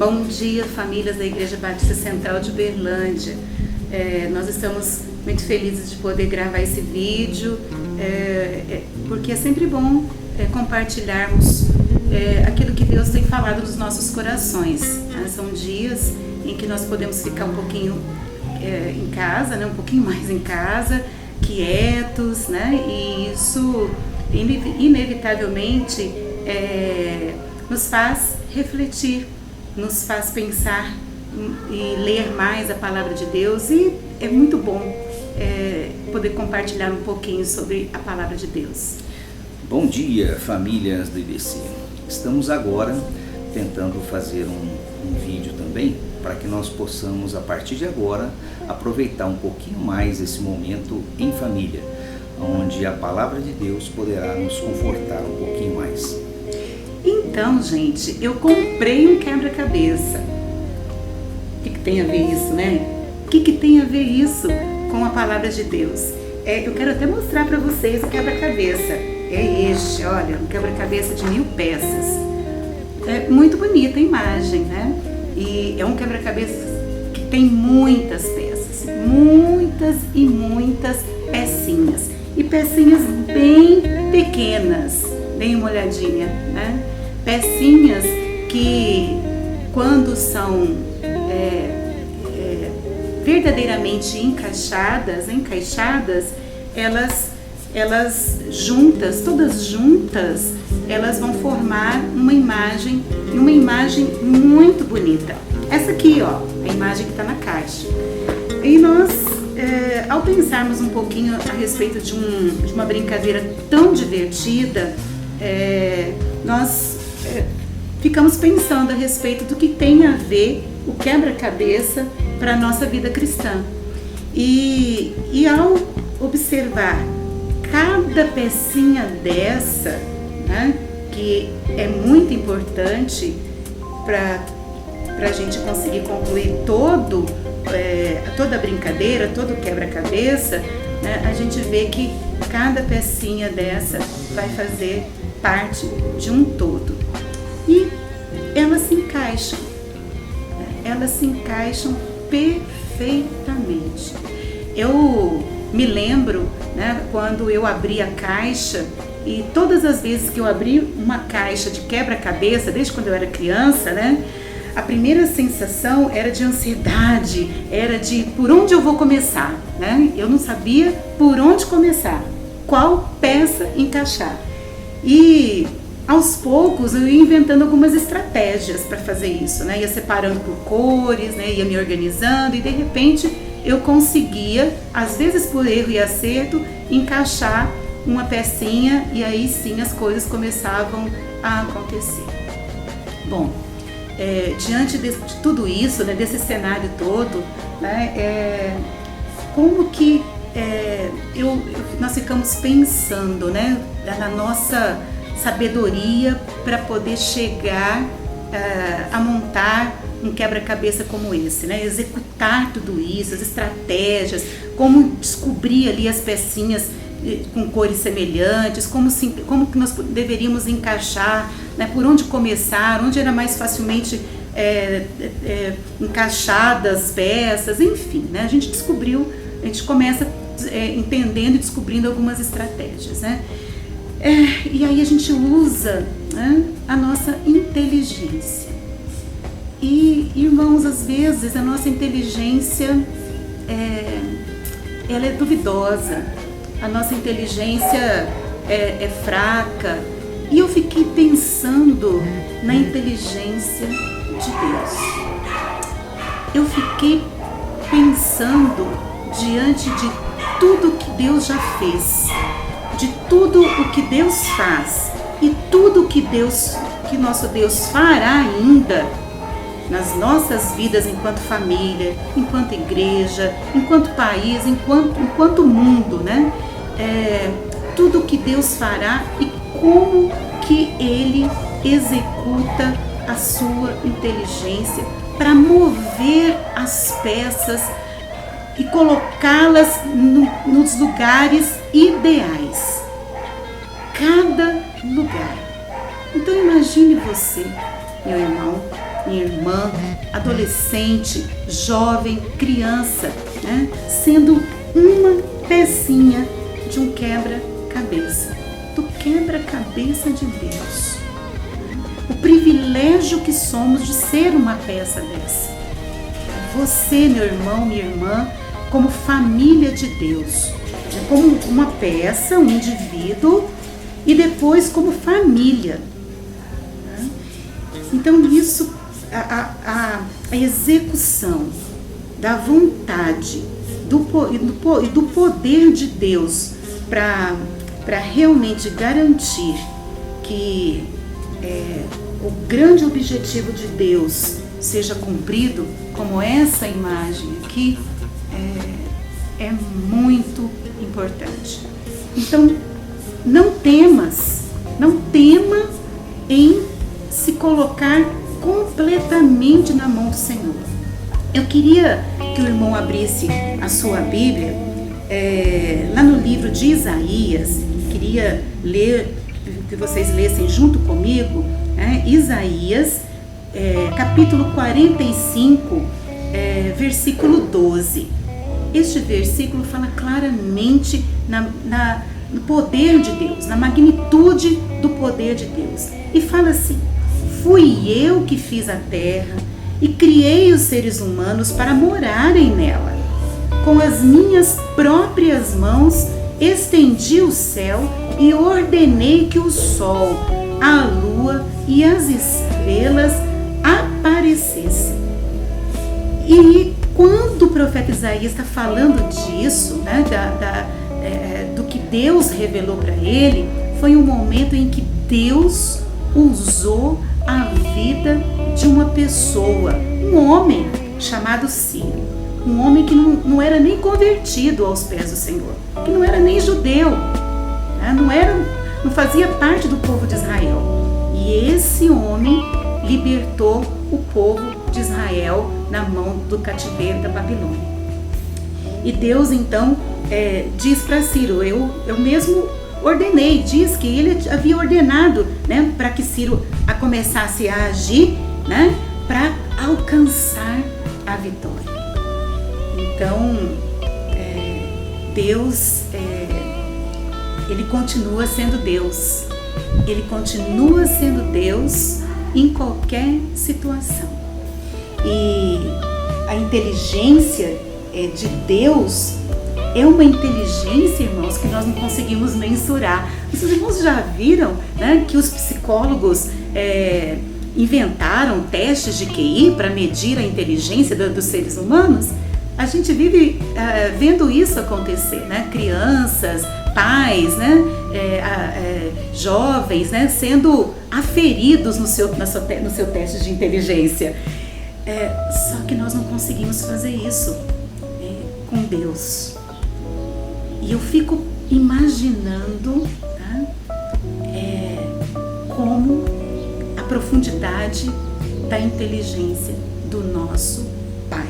Bom dia, famílias da Igreja Batista Central de Uberlândia. Nós estamos muito felizes de poder gravar esse vídeo, porque é sempre bom compartilharmos aquilo que Deus tem falado nos nossos corações. São dias em que nós podemos ficar um pouquinho em casa, um pouquinho mais em casa, quietos, e isso inevitavelmente nos faz refletir, nos faz pensar e ler mais a palavra de Deus, e é muito bom poder compartilhar um pouquinho sobre a palavra de Deus. Bom dia, famílias do IBC. Estamos agora tentando fazer um vídeo também para que nós possamos, a partir de agora, aproveitar um pouquinho mais esse momento em família, onde a palavra de Deus poderá nos confortar um pouquinho mais. Então, gente, eu comprei um quebra-cabeça. O que tem a ver isso, né? O que tem a ver isso com a palavra de Deus? Eu quero até mostrar para vocês o quebra-cabeça. É este, olha, um quebra-cabeça de 1000 peças. É muito bonita a imagem, né? E é um quebra-cabeça que tem muitas peças, muitas e muitas pecinhas. E pecinhas bem pequenas. Deem uma olhadinha, né? Pecinhas que, quando são verdadeiramente encaixadas, elas juntas, todas juntas, elas vão formar uma imagem muito bonita. Essa aqui, ó, a imagem que está na caixa. E nós, ao pensarmos um pouquinho a respeito de uma brincadeira tão divertida, nós ficamos pensando a respeito do que tem a ver o quebra-cabeça para a nossa vida cristã. E ao observar cada pecinha dessa, né, que é muito importante para a gente conseguir concluir toda a brincadeira, todo o quebra-cabeça, né, a gente vê que cada pecinha dessa vai fazer parte de um todo. E elas se encaixam perfeitamente. Eu me lembro, né, quando eu abri a caixa, e todas as vezes que eu abri uma caixa de quebra-cabeça, desde quando eu era criança, né, a primeira sensação era de ansiedade, era de por onde eu vou começar, né? Eu não sabia por onde começar, qual peça encaixar. E aos poucos eu ia inventando algumas estratégias para fazer isso, né? Ia separando por cores, né? Ia me organizando, e de repente eu conseguia, às vezes por erro e acerto, encaixar uma pecinha, e aí sim as coisas começavam a acontecer. Bom, diante de tudo isso, né, desse cenário todo, né, como que nós ficamos pensando, né, na nossa sabedoria para poder chegar a montar um quebra-cabeça como esse, né? Executar tudo isso, as estratégias, como descobrir ali as pecinhas com cores semelhantes, como que nós deveríamos encaixar, né? Por onde começar, onde era mais facilmente encaixadas as peças, enfim, né? A gente começa entendendo e descobrindo algumas estratégias, né? E aí a gente usa, né, a nossa inteligência. E, irmãos, às vezes a nossa inteligência ela é duvidosa, a nossa inteligência é fraca. E eu fiquei pensando na inteligência de Deus. Eu fiquei pensando diante de tudo que Deus já fez, de tudo o que Deus faz e tudo que nosso Deus fará ainda nas nossas vidas enquanto família, enquanto igreja, enquanto país, enquanto mundo, né? Tudo o que Deus fará e como que Ele executa a sua inteligência para mover as peças e colocá-las nos lugares ideais. Cada lugar. Então imagine você, meu irmão, minha irmã, adolescente, jovem, criança, né? Sendo uma pecinha de um quebra-cabeça, do quebra-cabeça de Deus. O privilégio que somos de ser uma peça dessa. Você, meu irmão, minha irmã, como família de Deus, como uma peça, um indivíduo, e depois como família. Então isso, a execução da vontade e do poder de Deus para realmente garantir que o grande objetivo de Deus seja cumprido, como essa imagem aqui, é muito importante. Então, não tema em se colocar completamente na mão do Senhor. Eu queria que o irmão abrisse a sua Bíblia lá no livro de Isaías. Queria ler, que vocês lessem junto comigo, Isaías, capítulo 45, versículo 12. Este versículo fala claramente no poder de Deus, na magnitude do poder de Deus. E fala assim: fui eu que fiz a terra e criei os seres humanos para morarem nela. Com as minhas próprias mãos estendi o céu e ordenei que o sol, a lua e as estrelas aparecessem. E quando o profeta Isaías está falando disso, né, do que Deus revelou para ele, foi um momento em que Deus usou a vida de uma pessoa, um homem chamado Ciro, um homem que não era nem convertido aos pés do Senhor, que não era nem judeu, né, não fazia parte do povo de Israel. E esse homem libertou o povo de Israel na mão do cativeiro da Babilônia. E Deus então diz para Ciro, eu mesmo ordenei, diz que ele havia ordenado, né, para que Ciro começasse a agir, né, para alcançar a vitória. Então, Deus, ele continua sendo Deus. Ele continua sendo Deus em qualquer situação. E a inteligência de Deus é uma inteligência, irmãos, que nós não conseguimos mensurar. Os irmãos já viram, né, que os psicólogos inventaram testes de QI para medir a inteligência dos seres humanos? A gente vive vendo isso acontecer, né? Crianças, pais, né? Jovens, né? Sendo aferidos no seu teste de inteligência. Só que nós não conseguimos fazer isso com Deus. E eu fico imaginando, tá? Como a profundidade da inteligência do nosso Pai.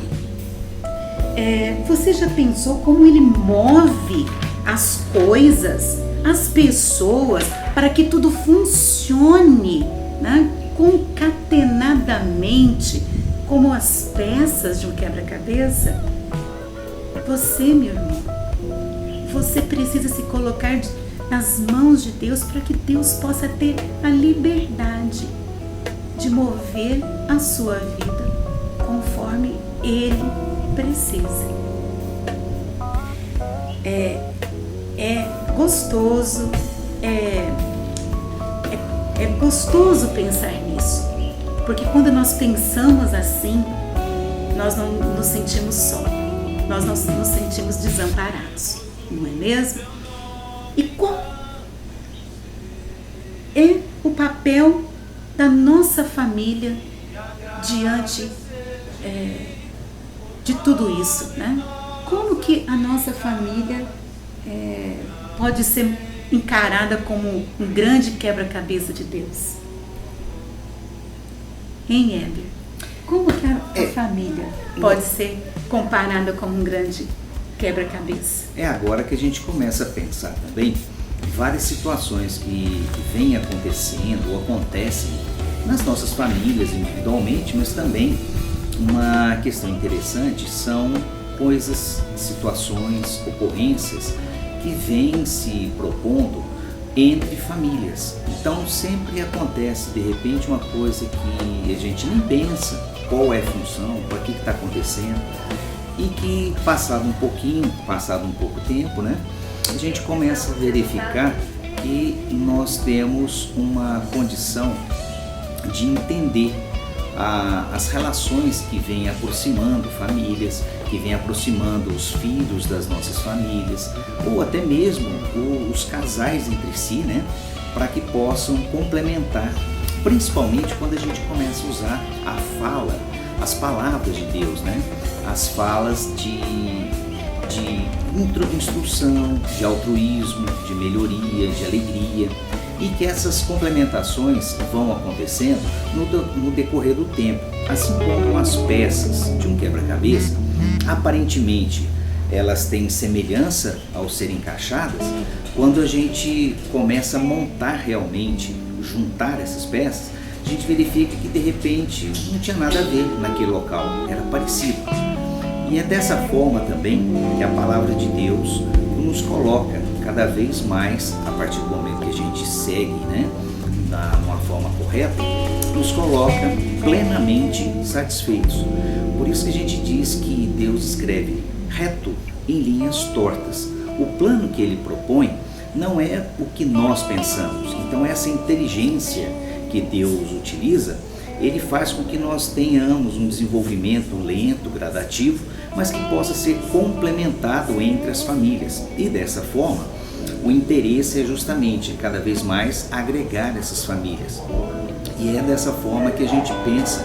Você já pensou como Ele move as coisas, as pessoas, para que tudo funcione, né, concatenadamente, como as peças de um quebra-cabeça? Você, meu irmão, você precisa se colocar nas mãos de Deus para que Deus possa ter a liberdade de mover a sua vida conforme Ele precisa. É gostoso, é gostoso pensar nisso, porque quando nós pensamos assim, nós não nos sentimos só, nós não nos sentimos desamparados, não é mesmo? E qual é o papel da nossa família diante de tudo isso, né? Como que a nossa família pode ser encarada como um grande quebra-cabeça de Deus? Hein, Heber? Como que a família pode ser comparada como um grande quebra-cabeça? É agora que a gente começa a pensar também várias situações que vêm acontecendo ou acontecem nas nossas famílias individualmente, mas também uma questão interessante são coisas, situações, ocorrências que vêm se propondo entre famílias. Então sempre acontece de repente uma coisa que a gente nem pensa qual é a função, para que está acontecendo, e que passado um pouco tempo, né, a gente começa a verificar que nós temos uma condição de entender as relações que vêm aproximando famílias, que vêm aproximando os filhos das nossas famílias, ou até mesmo os casais entre si, né, para que possam complementar, principalmente quando a gente começa a usar a fala, as palavras de Deus, né, as falas de instrução, de altruísmo, de melhoria, de alegria, e que essas complementações vão acontecendo no decorrer do tempo, assim como as peças de um quebra-cabeça, aparentemente elas têm semelhança ao serem encaixadas. Quando a gente começa a montar realmente, juntar essas peças, a gente verifica que de repente não tinha nada a ver naquele local, era parecido. E é dessa forma também que a palavra de Deus nos coloca cada vez mais, a partir do momento que a gente segue, né, de uma forma correta, nos coloca plenamente satisfeitos. Por isso que a gente diz que Deus escreve reto em linhas tortas. O plano que Ele propõe não é o que nós pensamos. Então essa inteligência que Deus utiliza, Ele faz com que nós tenhamos um desenvolvimento lento, gradativo, mas que possa ser complementado entre as famílias. E dessa forma, o interesse é justamente cada vez mais agregar essas famílias. E é dessa forma que a gente pensa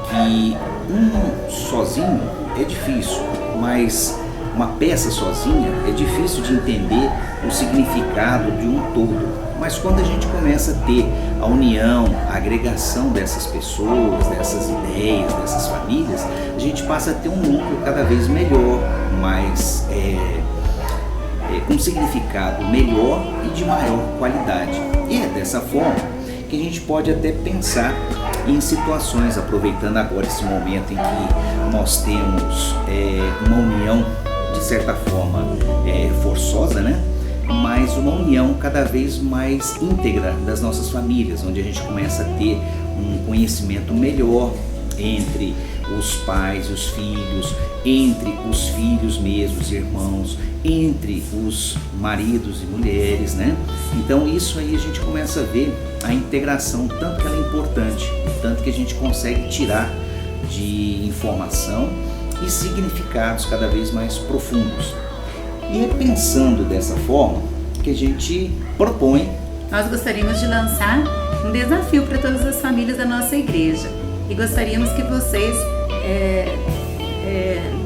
que um sozinho é difícil, mas uma peça sozinha é difícil de entender o significado de um todo. Mas quando a gente começa a ter a união, a agregação dessas pessoas, dessas ideias, dessas famílias, a gente passa a ter um núcleo cada vez melhor, mais com um significado melhor e de maior qualidade. E é dessa forma que a gente pode até pensar em situações, aproveitando agora esse momento em que nós temos uma união, de certa forma, forçosa, né? Mas uma união cada vez mais íntegra das nossas famílias, onde a gente começa a ter um conhecimento melhor entre os pais e os filhos, entre os filhos mesmo, os irmãos, entre os maridos e mulheres, né? Então isso aí a gente começa a ver a integração, tanto que ela é importante, tanto que a gente consegue tirar de informação e significados cada vez mais profundos. E é pensando dessa forma que a gente propõe. Nós gostaríamos de lançar um desafio para todas as famílias da nossa igreja e gostaríamos que vocês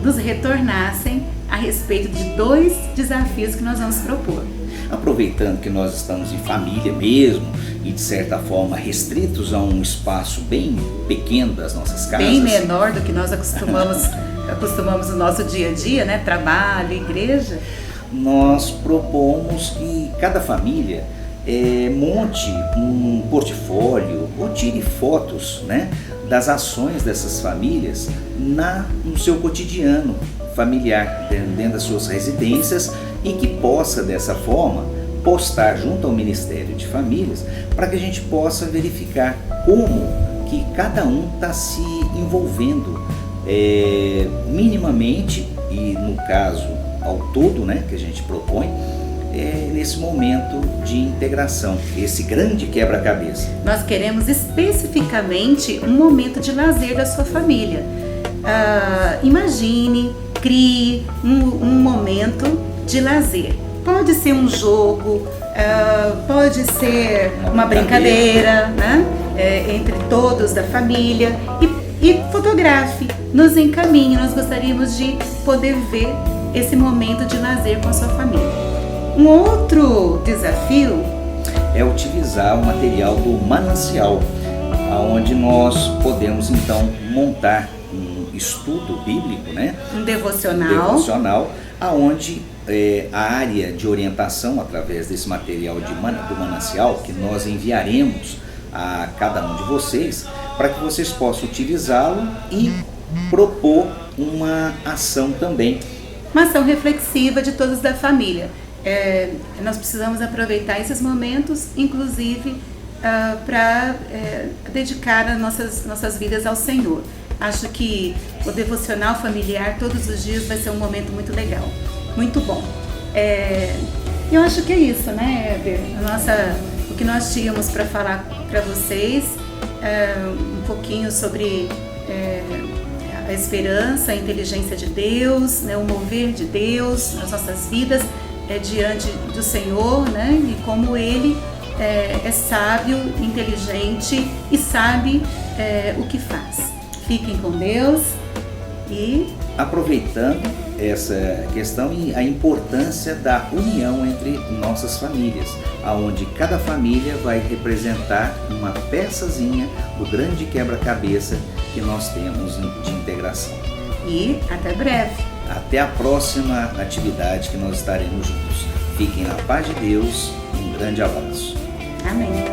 nos retornassem a respeito de 2 desafios que nós vamos propor. Aproveitando que nós estamos em família mesmo e de certa forma restritos a um espaço bem pequeno das nossas casas. Bem menor do que nós acostumamos no nosso dia a dia, né? Trabalho, igreja. Nós propomos que cada família monte um portfólio ou tire fotos, né, das ações dessas famílias no seu cotidiano familiar, dentro das suas residências, e que possa dessa forma postar junto ao Ministério de Famílias para que a gente possa verificar como que cada um está se envolvendo minimamente e no caso ao todo, né, que a gente propõe nesse momento de integração, esse grande quebra-cabeça. Nós queremos especificamente um momento de lazer da sua família. Imagine, crie um momento de lazer. Pode ser um jogo, pode ser uma brincadeira, né, entre todos da família, e fotografe, nos encaminhe. Nós gostaríamos de poder ver esse momento de lazer com a sua família. Um outro desafio é utilizar o material do manancial, onde nós podemos então montar um estudo bíblico, né? Um devocional, aonde a área de orientação através desse material do manancial que nós enviaremos a cada um de vocês, para que vocês possam utilizá-lo e propor uma ação também. Uma ação reflexiva de todos da família. Nós precisamos aproveitar esses momentos, inclusive para dedicar as nossas vidas ao Senhor. Acho que o devocional familiar todos os dias vai ser um momento muito legal, muito bom. Eu acho que é isso, né, Heber? O que nós tínhamos para falar para vocês, um pouquinho sobre a esperança, a inteligência de Deus, né, o mover de Deus nas nossas vidas diante do Senhor, né, e como Ele é sábio, inteligente e sabe o que faz. Fiquem com Deus e... Aproveitando essa questão e a importância da união entre nossas famílias, aonde cada família vai representar uma peçazinha do grande quebra-cabeça que nós temos de integração. E até breve. Até a próxima atividade que nós estaremos juntos. Fiquem na paz de Deus e um grande abraço. Amém.